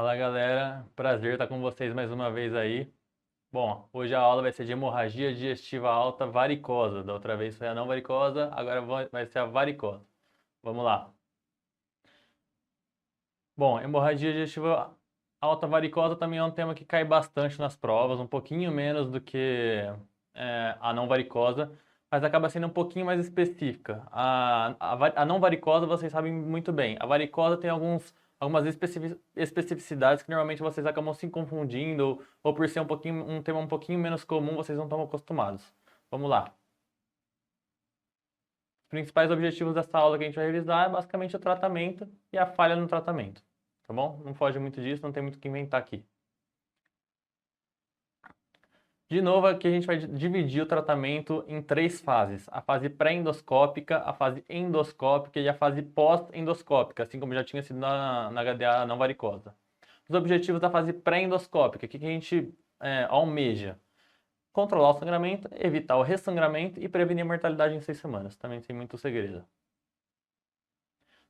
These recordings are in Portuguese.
Fala galera, prazer estar com vocês mais uma vez aí. Bom, hoje a aula vai ser de hemorragia digestiva alta varicosa. Da outra vez foi a não varicosa, agora vai ser a varicosa. Vamos lá. Bom, hemorragia digestiva alta varicosa também é um tema que cai bastante nas provas, um pouquinho menos do que a não varicosa, mas acaba sendo um pouquinho mais específica. A não varicosa vocês sabem muito bem. A varicosa tem algumas especificidades que normalmente vocês acabam se confundindo, ou por ser um tema um pouquinho menos comum, vocês não estão acostumados. Vamos lá. Os principais objetivos dessa aula que a gente vai revisar é basicamente o tratamento e a falha no tratamento. Tá bom? Não foge muito disso, não tem muito o que inventar aqui. De novo, aqui a gente vai dividir o tratamento em três fases: a fase pré-endoscópica, a fase endoscópica e a fase pós-endoscópica, assim como já tinha sido na HDA não varicosa. Os objetivos da fase pré-endoscópica, o que a gente almeja? Controlar o sangramento, evitar o ressangramento e prevenir a mortalidade em 6 semanas. Também sem muito segredo.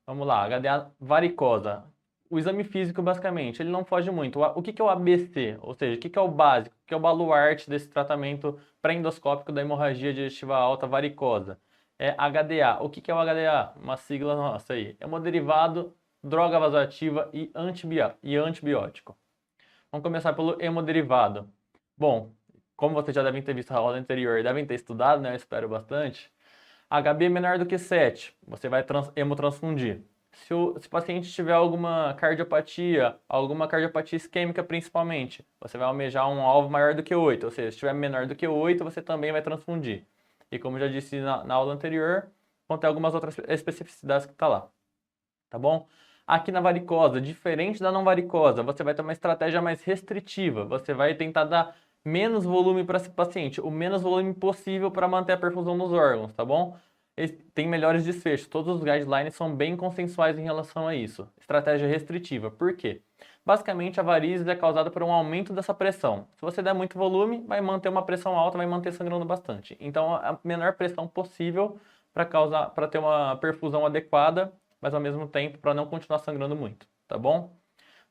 Vamos lá, HDA varicosa. O exame físico, basicamente, ele não foge muito. O que é o ABC? Ou seja, o que é o básico? O que é o baluarte desse tratamento pré-endoscópico da hemorragia digestiva alta varicosa? É HDA. O que é o HDA? Uma sigla nossa aí. Hemoderivado, droga vasoativa e antibiótico. Vamos começar pelo hemoderivado. Bom, como vocês já devem ter visto a aula anterior e devem ter estudado, né? Eu espero bastante. HB menor do que 7, você vai hemotransfundir. Se o paciente tiver alguma cardiopatia isquêmica principalmente, você vai almejar um alvo maior do que 8, ou seja, se tiver menor do que 8, você também vai transfundir. E como já disse na aula anterior, vão ter algumas outras especificidades que está lá. Tá bom? Aqui na varicosa, diferente da não varicosa, você vai ter uma estratégia mais restritiva. Você vai tentar dar menos volume para esse paciente, o menos volume possível para manter a perfusão nos órgãos, tá bom? Tem melhores desfechos. Todos os guidelines são bem consensuais em relação a isso. Estratégia restritiva. Por quê? Basicamente, a varizes é causada por um aumento dessa pressão. Se você der muito volume, vai manter uma pressão alta, vai manter sangrando bastante. Então, a menor pressão possível para ter uma perfusão adequada, mas ao mesmo tempo para não continuar sangrando muito, tá bom?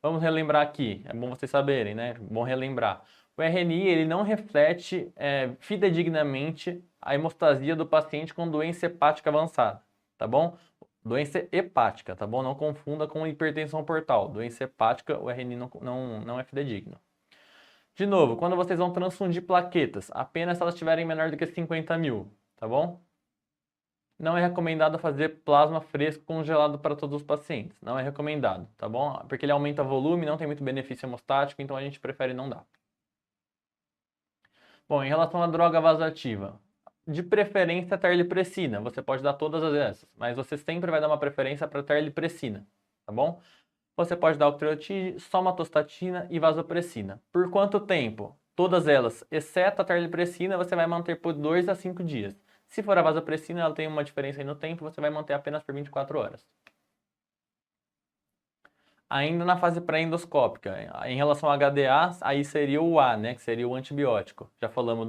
Vamos relembrar aqui, é bom vocês saberem, né? Bom relembrar. O RNI ele não reflete fidedignamente a hemostasia do paciente com doença hepática avançada, tá bom? Doença hepática, tá bom? Não confunda com hipertensão portal. Doença hepática, o RNI não é fidedigno. De novo, quando vocês vão transfundir plaquetas, apenas se elas estiverem menor do que 50 mil, tá bom? Não é recomendado fazer plasma fresco congelado para todos os pacientes. Não é recomendado, tá bom? Porque ele aumenta volume, não tem muito benefício hemostático, então a gente prefere não dar. Bom, em relação à droga vasoativa, de preferência a terlipressina. Você pode dar todas essas, mas você sempre vai dar uma preferência para terlipressina, tá bom? Você pode dar octreotide, somatostatina e vasopressina. Por quanto tempo? Todas elas, exceto a terlipressina, você vai manter por 2 a 5 dias. Se for a vasopressina, ela tem uma diferença aí no tempo, você vai manter apenas por 24 horas. Ainda na fase pré-endoscópica, em relação ao HDA, aí seria o A, né, que seria o antibiótico. Já falamos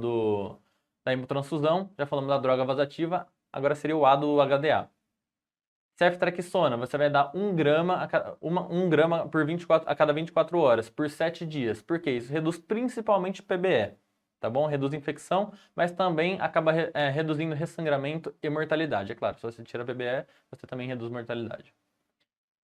da hemotransfusão, já falamos da droga vasoativa, agora seria o A do HDA. Ceftriaxona, você vai dar 1 grama a cada 24 horas, por 7 dias. Por quê? Isso reduz principalmente o PBE, tá bom? Reduz infecção, mas também acaba reduzindo ressangramento e mortalidade. É claro, se você tira PBE, você também reduz mortalidade.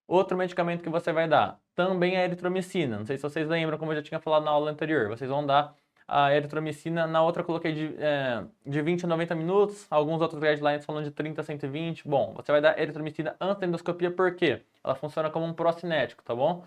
Outro medicamento que você vai dar, também é a eritromicina. Não sei se vocês lembram, como eu já tinha falado na aula anterior. Vocês vão dar a eritromicina, na outra eu coloquei de 20 a 90 minutos, alguns outros guidelines falando de 30 a 120. Bom, você vai dar eritromicina antes da endoscopia, por quê? Ela funciona como um procinético, tá bom?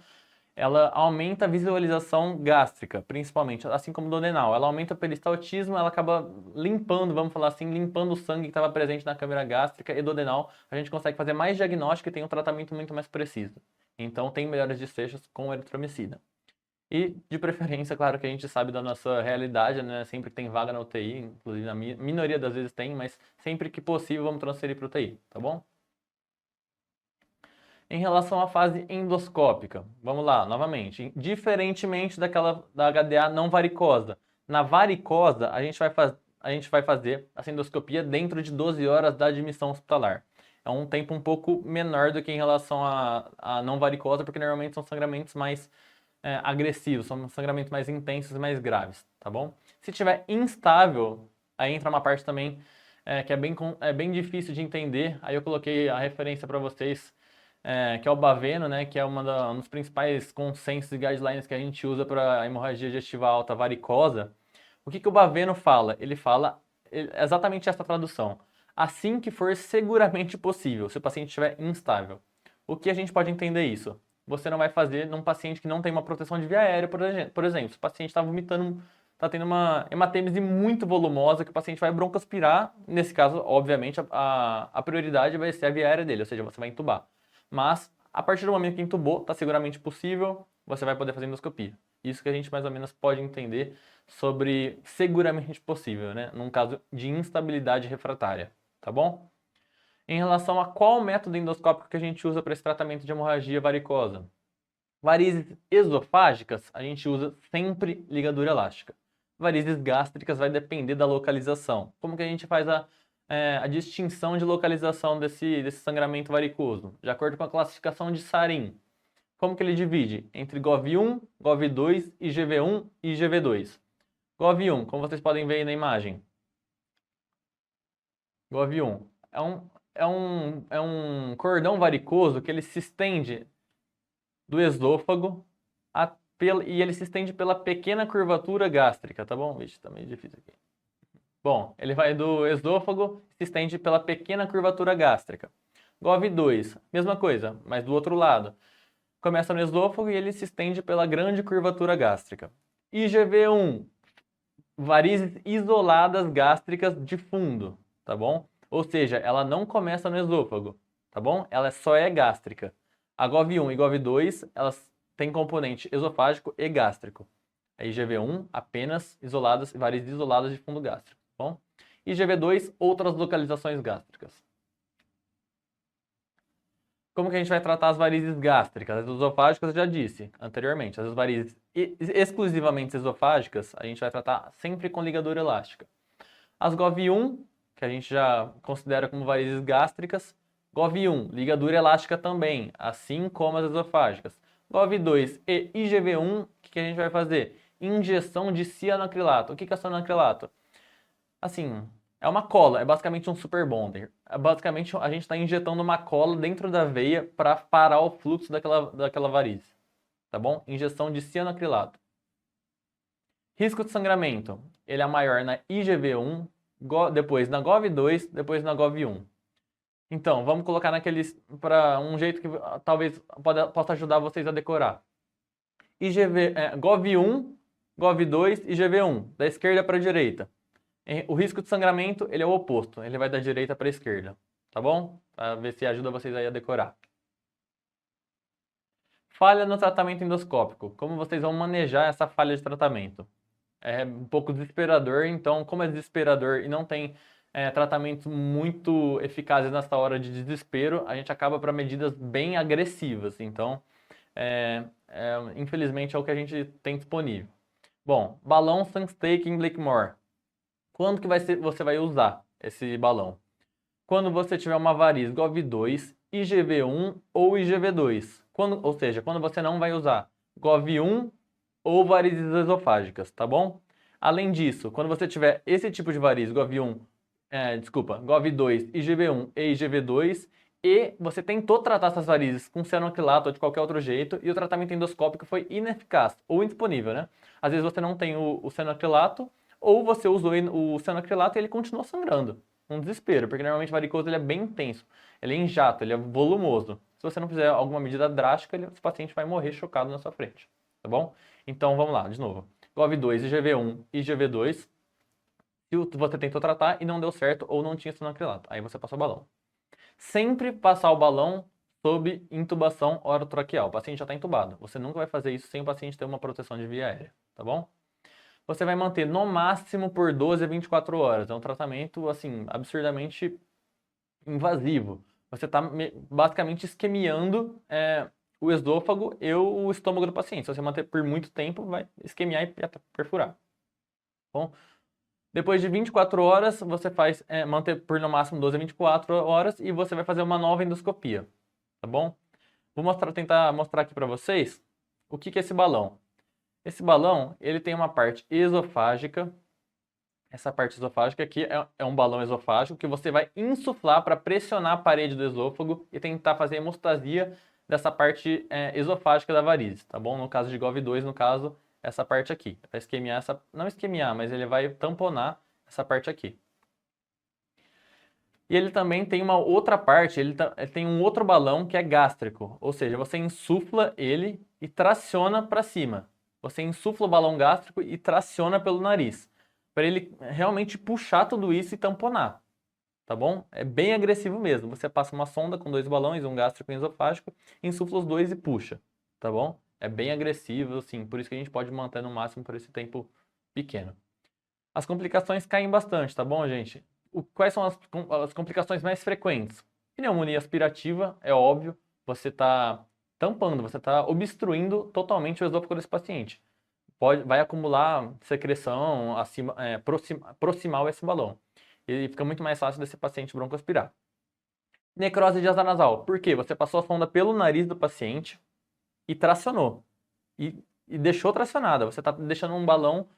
Ela aumenta a visualização gástrica, principalmente, assim como do Donenal. Ela aumenta o peristaltismo, ela acaba limpando, vamos falar assim, limpando o sangue que estava presente na câmara gástrica e do Donenal. A gente consegue fazer mais diagnóstico e tem um tratamento muito mais preciso. Então, tem melhores desfechos com eritromicina. E, de preferência, claro que a gente sabe da nossa realidade, né? Sempre que tem vaga na UTI, inclusive na minoria das vezes tem, mas sempre que possível vamos transferir para UTI, tá bom? Em relação à fase endoscópica, vamos lá, novamente, diferentemente da HDA não varicosa. Na varicosa, a gente vai fazer essa endoscopia dentro de 12 horas da admissão hospitalar. É um tempo um pouco menor do que em relação à não varicosa, porque normalmente são sangramentos mais agressivos, são sangramentos mais intensos e mais graves, tá bom? Se tiver instável, aí entra uma parte também que é bem difícil de entender. Aí eu coloquei a referência para vocês, que é o Baveno, né, que é um dos principais consensos e guidelines que a gente usa para hemorragia digestiva alta varicosa. O que o Baveno fala? Ele fala exatamente essa tradução. Assim que for seguramente possível, se o paciente estiver instável. O que a gente pode entender isso? Você não vai fazer num paciente que não tem uma proteção de via aérea, por exemplo. Se o paciente está vomitando, está tendo uma hematêmese muito volumosa, que o paciente vai broncoaspirar, nesse caso, obviamente, a prioridade vai ser a via aérea dele, ou seja, você vai entubar. Mas, a partir do momento que entubou, está seguramente possível, você vai poder fazer endoscopia. Isso que a gente mais ou menos pode entender sobre seguramente possível, né? Num caso de instabilidade refratária, tá bom? Em relação a qual método endoscópico que a gente usa para esse tratamento de hemorragia varicosa. Varizes esofágicas, a gente usa sempre ligadura elástica. Varizes gástricas vai depender da localização. Como que a gente faz a distinção de localização desse sangramento varicoso? De acordo com a classificação de Sarin. Como que ele divide? Entre GOV1, GOV2, IgV1 e IgV2. GOV1, como vocês podem ver aí na imagem. GOV1 é um cordão varicoso que ele se estende do esôfago e ele se estende pela pequena curvatura gástrica, tá bom? Vixe, tá meio difícil aqui. Bom, ele vai do esôfago e se estende pela pequena curvatura gástrica. GOV2, mesma coisa, mas do outro lado. Começa no esôfago e ele se estende pela grande curvatura gástrica. IgV1, varizes isoladas gástricas de fundo, tá bom? Ou seja, ela não começa no esôfago, tá bom? Ela só é gástrica. A GOV1 e GOV2, elas têm componente esofágico e gástrico. A IgV1, apenas isoladas, varizes isoladas de fundo gástrico, tá bom? IgV2, outras localizações gástricas. Como que a gente vai tratar as varizes gástricas? As esofágicas eu já disse anteriormente. As varizes exclusivamente esofágicas, a gente vai tratar sempre com ligadura elástica. As GOV1, que a gente já considera como varizes gástricas, GOV1, ligadura elástica também, assim como as esofágicas. GOV2 e IgV1, o que a gente vai fazer? Injeção de cianoacrilato. O que é cianoacrilato? Assim, é uma cola, é basicamente um super bonder. Basicamente, a gente está injetando uma cola dentro da veia para parar o fluxo daquela varize. Tá bom? Injeção de cianoacrilato. Risco de sangramento. Ele é maior na IgV1, depois na GOV2, depois na GOV1. Então, vamos colocar para um jeito que talvez possa ajudar vocês a decorar. GOV1, GOV2 e IgV1, da esquerda para a direita. O risco de sangramento, ele é o oposto, ele vai da direita para a esquerda, tá bom? Para ver se ajuda vocês aí a decorar. Falha no tratamento endoscópico. Como vocês vão manejar essa falha de tratamento? É um pouco desesperador, então, como é desesperador e não tem tratamentos muito eficazes nessa hora de desespero, a gente acaba para medidas bem agressivas. Então, infelizmente, é o que a gente tem disponível. Bom, balão Sunstake Blakemore. Quando que você vai usar esse balão? Quando você tiver uma variz GOV2, IgV1 ou IgV2. Ou seja, quando você não vai usar GOV1 ou varizes esofágicas, tá bom? Além disso, quando você tiver esse tipo de variz, GOV2, IgV1 e IgV2, e você tentou tratar essas varizes com cianoacrilato ou de qualquer outro jeito, e o tratamento endoscópico foi ineficaz ou indisponível, né? Às vezes você não tem o cianoacrilato, ou você usou o cianoacrilato e ele continua sangrando. Um desespero, porque normalmente o varicoso ele é bem intenso, ele é em jato, ele é volumoso. Se você não fizer alguma medida drástica, o paciente vai morrer chocado na sua frente, tá bom? Então vamos lá, de novo. GOV2, IgV1 e IgV2, se você tentou tratar e não deu certo ou não tinha cianoacrilato, aí você passa o balão. Sempre passar o balão sob intubação orotraqueal. O paciente já está entubado. Você nunca vai fazer isso sem o paciente ter uma proteção de via aérea, tá bom? Você vai manter no máximo por 12 a 24 horas. É um tratamento, assim, absurdamente invasivo. Você está basicamente isquemiando o esôfago e o estômago do paciente. Se você manter por muito tempo, vai isquemiar e perfurar. Bom, depois de 24 horas, você faz manter por no máximo 12 a 24 horas e você vai fazer uma nova endoscopia, tá bom? Vou tentar mostrar aqui para vocês O que que é esse balão? Esse balão, ele tem uma parte esofágica. Essa parte esofágica aqui é um balão esofágico que você vai insuflar para pressionar a parede do esôfago e tentar fazer hemostasia dessa parte esofágica da varize, tá bom? No caso de GOV2, no caso, essa parte aqui. Vai isquemiar essa... Não isquemiar, mas ele vai tamponar essa parte aqui. E ele também tem uma outra parte, ele tem um outro balão que é gástrico, ou seja, você insufla ele e traciona para cima. Você insufla o balão gástrico e traciona pelo nariz, para ele realmente puxar tudo isso e tamponar, tá bom? É bem agressivo mesmo. Você passa uma sonda com 2 balões, um gástrico e um esofágico, insufla os 2 e puxa, tá bom? É bem agressivo, assim, por isso que a gente pode manter no máximo por esse tempo pequeno. As complicações caem bastante, tá bom, gente? Quais são as complicações mais frequentes? Pneumonia aspirativa, é óbvio, você está tampando, você está obstruindo totalmente o esôfago desse paciente. Vai acumular secreção proximal a esse balão. E fica muito mais fácil desse paciente broncoaspirar. Necrose de asa nasal. Por quê? Você passou a sonda pelo nariz do paciente e tracionou. E deixou tracionada. Você está deixando um balão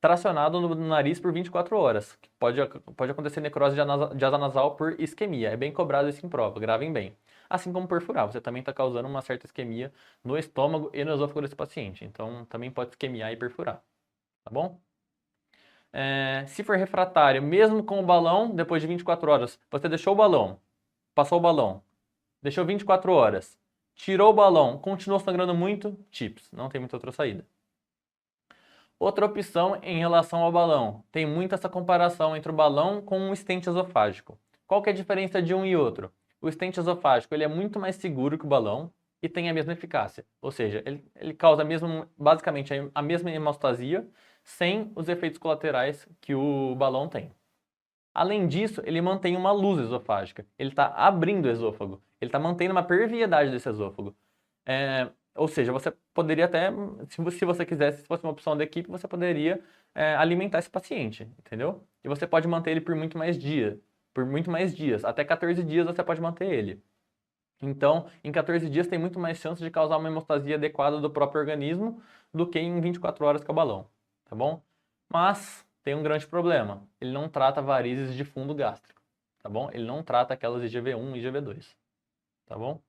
tracionado no nariz por 24 horas. Pode acontecer necrose de asa nasal por isquemia. É bem cobrado isso em prova, gravem bem. Assim como perfurar, você também está causando uma certa isquemia no estômago e no esôfago desse paciente. Então, também pode isquemiar e perfurar, tá bom? Se for refratário, mesmo com o balão, depois de 24 horas, você deixou o balão, passou o balão, deixou 24 horas, tirou o balão, continuou sangrando muito, TIPS, não tem muita outra saída. Outra opção em relação ao balão, tem muito essa comparação entre o balão com o stent esofágico. Qual que é a diferença de um e outro? O stent esofágico ele é muito mais seguro que o balão e tem a mesma eficácia, ou seja, ele causa basicamente a mesma hemostasia sem os efeitos colaterais que o balão tem. Além disso, ele mantém uma luz esofágica, ele está abrindo o esôfago, ele está mantendo uma perviedade desse esôfago. Ou seja, você poderia até, se você quisesse, se fosse uma opção da equipe, você poderia alimentar esse paciente, entendeu? E você pode manter ele por muito mais dias, até 14 dias você pode manter ele. Então, em 14 dias tem muito mais chance de causar uma hemostasia adequada do próprio organismo do que em 24 horas com o balão, tá bom? Mas tem um grande problema, ele não trata varizes de fundo gástrico, tá bom? Ele não trata aquelas IgV1 e IgV2, tá bom?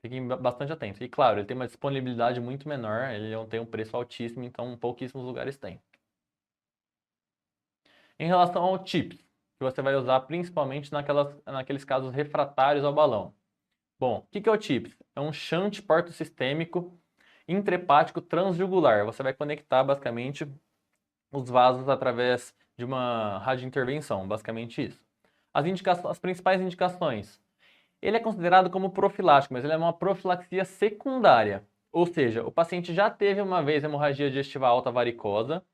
Fiquem bastante atentos. E claro, ele tem uma disponibilidade muito menor, ele não tem um preço altíssimo, então pouquíssimos lugares têm. Em relação ao TIPS, que você vai usar principalmente naqueles casos refratários ao balão. Bom, o que é o TIPS? É um shunt portosistêmico intrahepático transjugular. Você vai conectar basicamente os vasos através de uma radiointervenção, basicamente isso. As principais indicações. Ele é considerado como profilático, mas ele é uma profilaxia secundária. Ou seja, o paciente já teve uma vez hemorragia digestiva alta varicosa,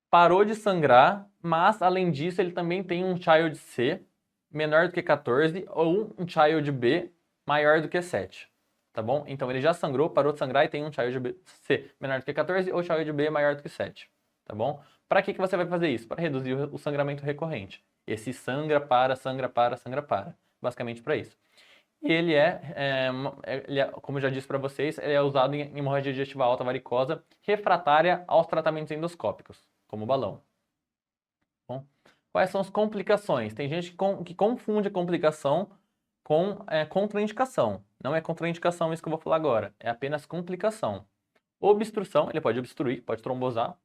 parou de sangrar, mas além disso ele também tem um Child C menor do que 14 ou um Child B maior do que 7. Tá bom? Então ele já sangrou, parou de sangrar e tem um Child C menor do que 14 ou Child B maior do que 7. Tá bom? Para que você vai fazer isso? Para reduzir o sangramento recorrente. Esse sangra, para, sangra, para, sangra, para. Basicamente para isso. E ele como eu já disse para vocês, ele é usado em hemorragia digestiva alta varicosa refratária aos tratamentos endoscópicos, como o balão. Bom, quais são as complicações? Tem gente que confunde a complicação com contraindicação. Não é contraindicação isso que eu vou falar agora, é apenas complicação. Obstrução, ele pode obstruir, pode trombosar,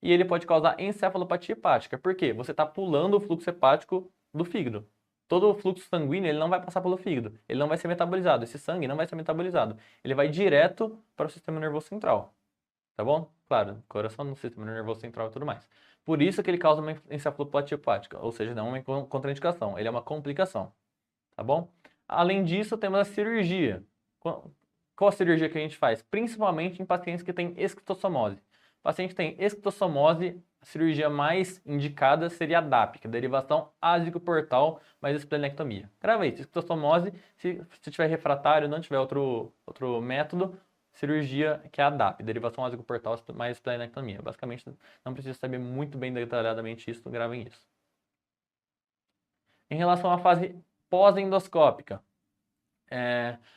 e ele pode causar encefalopatia hepática. Por quê? Você está pulando o fluxo hepático do fígado. Todo o fluxo sanguíneo ele não vai passar pelo fígado, ele não vai ser metabolizado, esse sangue não vai ser metabolizado, ele vai direto para o sistema nervoso central, tá bom? Claro, coração no sistema nervoso central e tudo mais. Por isso que ele causa uma encefalopatia hepática, ou seja, não é uma contraindicação, ele é uma complicação, tá bom? Além disso, temos a cirurgia. Qual a cirurgia que a gente faz? Principalmente em pacientes que têm esquistossomose. O paciente tem esquistossomose, a cirurgia mais indicada seria a DAP, que é a derivação ásico-portal mais esplenectomia. Grava isso, esquistossomose, se tiver refratário, não tiver outro método, cirurgia que é a DAP, derivação ásico-portal mais esplenectomia. Basicamente, não precisa saber muito bem detalhadamente isso, gravem isso. Em relação à fase pós-endoscópica,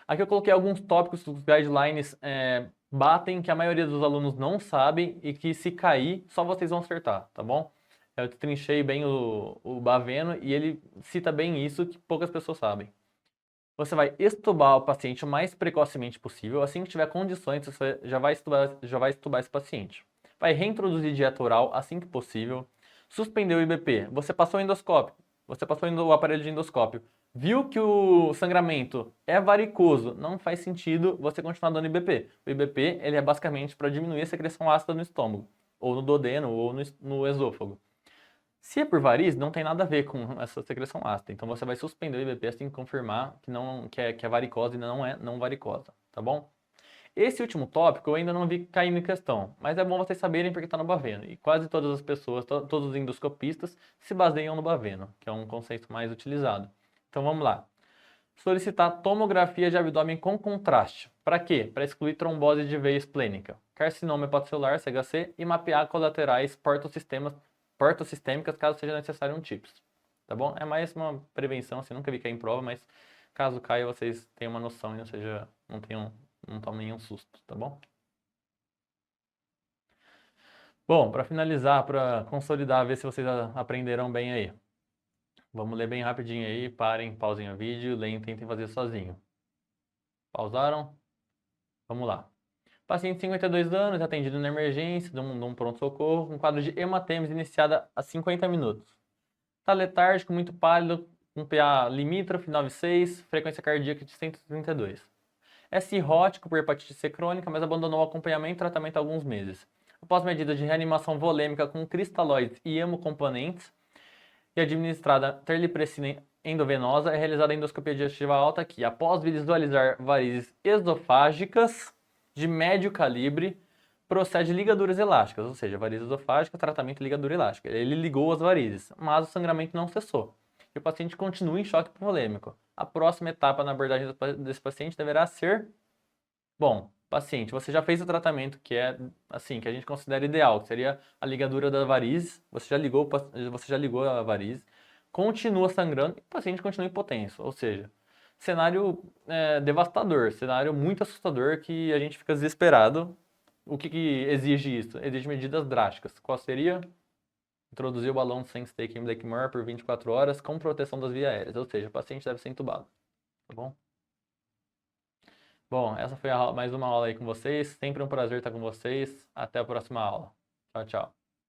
aqui eu coloquei alguns tópicos dos guidelines batem que a maioria dos alunos não sabem e que se cair, só vocês vão acertar, tá bom? Eu trinchei bem o Baveno e ele cita bem isso que poucas pessoas sabem. Você vai extubar o paciente o mais precocemente possível. Assim que tiver condições, você já vai extubar esse paciente. Vai reintroduzir dieta oral assim que possível. Suspender o IBP. Você passou o endoscópio. Você passou o aparelho de endoscópio. Viu que o sangramento é varicoso. Não faz sentido você continuar dando IBP. O IBP ele é basicamente para diminuir a secreção ácida no estômago. Ou no duodeno, ou no esôfago. Se é por varizes, não tem nada a ver com essa secreção ácida. Então você vai suspender o IBP assim que confirmar que é varicose e não varicosa, tá bom? Esse último tópico eu ainda não vi caindo em questão, mas é bom vocês saberem porque está no Baveno. E quase todas as pessoas, todos os endoscopistas, se baseiam no Baveno, que é um conceito mais utilizado. Então vamos lá. Solicitar tomografia de abdômen com contraste. Para quê? Para excluir trombose de veia esplênica, carcinoma hepatocelular, CHC, e mapear colaterais portosistêmicas caso seja necessário um TIPS. Tá bom? É mais uma prevenção, assim, nunca vi cair em prova, mas caso caia vocês tenham uma noção e não tomem nenhum susto, tá bom? Bom, para finalizar, para consolidar, ver se vocês aprenderam bem aí. Vamos ler bem rapidinho aí, parem, pausem o vídeo, leem e tentem fazer sozinho. Pausaram? Vamos lá. Paciente de 52 anos, atendido na emergência de um pronto-socorro, com quadro de hematêmese iniciada há 50 minutos. Está letárgico, muito pálido, com PA limítrofe 9,6, frequência cardíaca de 132. É cirrótico por hepatite C crônica, mas abandonou o acompanhamento e tratamento há alguns meses. Após medida de reanimação volêmica com cristalóides e hemocomponentes e administrada terlipressina endovenosa, é realizada a endoscopia digestiva alta que, após visualizar varizes esofágicas de médio calibre, procede ligaduras elásticas, ou seja, variz esofágica, tratamento de ligadura elástica. Ele ligou as varizes, mas o sangramento não cessou. E o paciente continua em choque volêmico. A próxima etapa na abordagem desse paciente deverá ser: bom, paciente, você já fez o tratamento que é assim, que a gente considera ideal, que seria a ligadura da variz, você já ligou a variz, continua sangrando e o paciente continua hipotenso, ou seja, cenário devastador, cenário muito assustador que a gente fica desesperado. O que exige isso? Exige medidas drásticas. Qual seria? Introduzir o balão sem stake em Blackmore por 24 horas com proteção das vias aéreas, ou seja, o paciente deve ser entubado, tá bom? Bom, essa foi mais uma aula aí com vocês. Sempre um prazer estar com vocês. Até a próxima aula. Tchau, tchau.